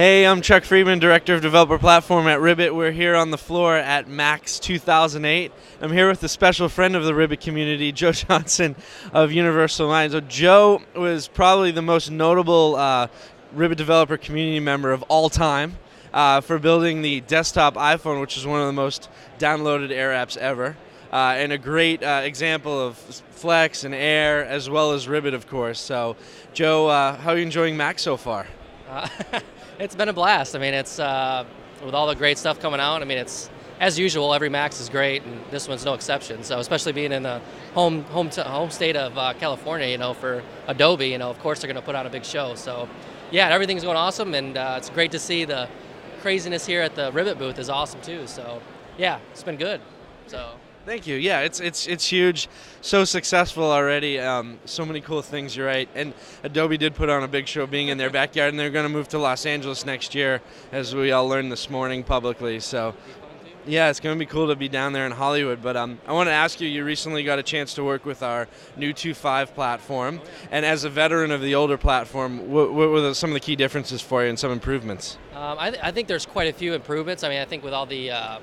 Hey, I'm Chuck Friedman, Director of Developer Platform at Ribbit. We're here on the floor at Max 2008. I'm here with a special friend of the Ribbit community, Joe Johnson of Universal Mind. So Joe was probably the most notable Ribbit developer community member of all time for building the desktop iPhone, which is one of the most downloaded Air apps ever. And a great example of Flex and Air, as well as Ribbit, of course. So, Joe, how are you enjoying Max so far? It's been a blast. I mean, it's with all the great stuff coming out. I mean, it's as usual. Every Max is great, and this one's no exception. So, especially being in the home state of California, for Adobe, of course they're going to put on a big show. So, yeah, everything's going awesome, and it's great to see the craziness here at the Ribbit booth is awesome too. So, yeah, it's been good. So. Thank you. Yeah, it's huge, so successful already. So many cool things. You're right. And Adobe did put on a big show, being in their backyard, and they're going to move to Los Angeles next year, as we all learned this morning publicly. So, yeah, it's going to be cool to be down there in Hollywood. But I want to ask you. You recently got a chance to work with our new 2.5 platform, and as a veteran of the older platform, what were some of the key differences for you and some improvements? I think there's quite a few improvements. I mean, I think with all the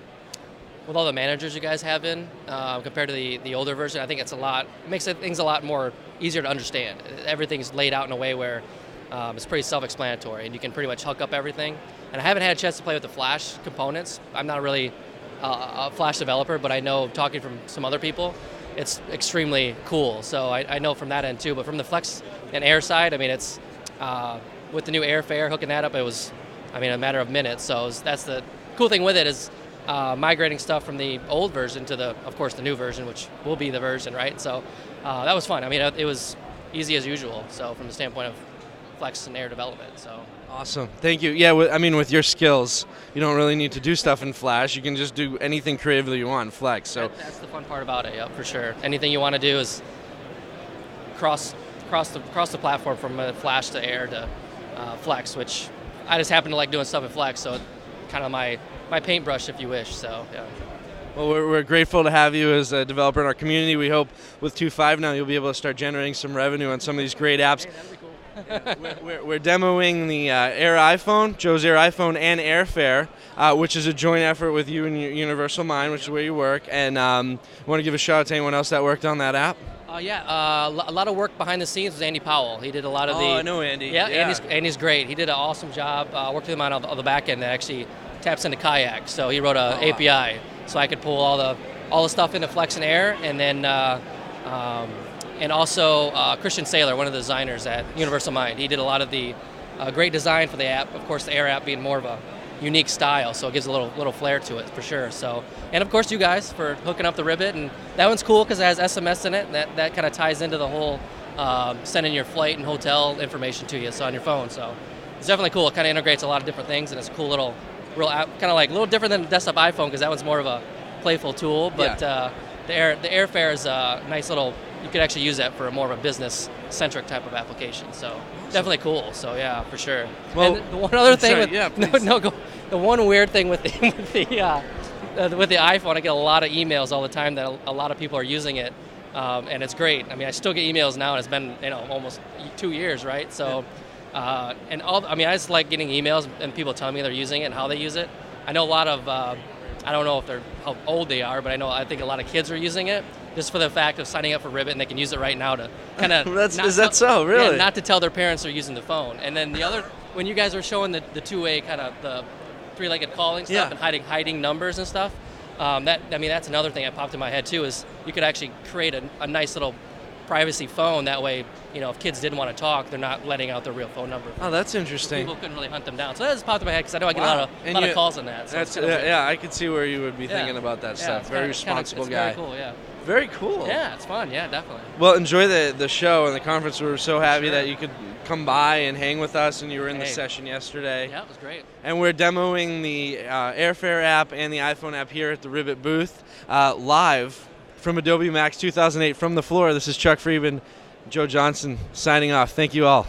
managers you guys have in, compared to the older version, I think it makes things a lot more easier to understand. Everything's laid out in a way where it's pretty self-explanatory, and you can pretty much hook up everything. And I haven't had a chance to play with the Flash components. I'm not really a Flash developer, but I know, talking from some other people, it's extremely cool. So I know from that end too. But from the Flex and Air side, I mean, it's with the new Airfare, hooking that up, it was, a matter of minutes. So that's the cool thing with it is, migrating stuff from the old version to of course, the new version, which will be the version, right? So that was fun. I mean, it was easy as usual. So from the standpoint of Flex and Air development, so. Awesome. Thank you. Yeah, with your skills, you don't really need to do stuff in Flash. You can just do anything creatively you want in Flex. So that's the fun part about it. Yeah, for sure. Anything you want to do is cross the platform from Flash to Air to Flex, which I just happen to like doing stuff in Flex. So kind of my paintbrush, if you wish. So, yeah. Well, we're grateful to have you as a developer in our community. We hope with 2.5 now you'll be able to start generating some revenue on some of these great apps. Hey, that'd be cool. We're demoing the Air iPhone, Joe's Air iPhone, and Airfare, which is a joint effort with you and Universal Mind, which is where you work. And want to give a shout out to anyone else that worked on that app? A lot of work behind the scenes was Andy Powell. He did a lot of I know Andy. Yeah. Andy's great. He did an awesome job. Worked with him on the back end that actually taps into Kayak. So he wrote an API, so I could pull all the stuff into Flex and Air, and then and also Christian Saylor, one of the designers at Universal Mind. He did a lot of the great design for the app. Of course, the Air app being more of a unique style, so it gives a little flair to it for sure. So, and of course you guys for hooking up the Ribbit, and that one's cool because it has SMS in it. And that kind of ties into the whole sending your flight and hotel information to you, so on your phone. So it's definitely cool. It kind of integrates a lot of different things, and it's a cool little real app, kind of like a little different than the desktop iPhone because that one's more of a playful tool. But the Airfare is a nice little. You could actually use that for more of a business-centric type of application. So definitely cool. So yeah, for sure. Well, and the one other thing the one weird thing with the iPhone, I get a lot of emails all the time that a lot of people are using it, and it's great. I mean, I still get emails now, and it's been almost 2 years, right? So, I just like getting emails and people telling me they're using it and how they use it. I know a lot of I don't know how old they are, but I think a lot of kids are using it just for the fact of signing up for Ribbit, and they can use it right now to kind of. Is that so? Really? Yeah, not to tell their parents they're using the phone. And then the other, when you guys were showing the two-way kind of the three-legged calling stuff and hiding numbers and stuff, that's another thing that popped in my head too. Is you could actually create a nice little privacy phone. That way, if kids didn't want to talk, they're not letting out their real phone number. Oh, that's interesting. People couldn't really hunt them down. So that just popped in my head because I know I get a lot of calls on that. So I could see where you would be thinking about that stuff. Very responsible guy. Very cool, yeah. Very cool. Yeah, it's fun. Yeah, definitely. Well, enjoy the show and the conference. We were so happy that you could come by and hang with us, and you were in the session yesterday. Yeah, it was great. And we're demoing the Airfare app and the iPhone app here at the Ribbit booth live from Adobe Max 2008 from the floor. This is Chuck Friedman, Joe Johnson signing off. Thank you all.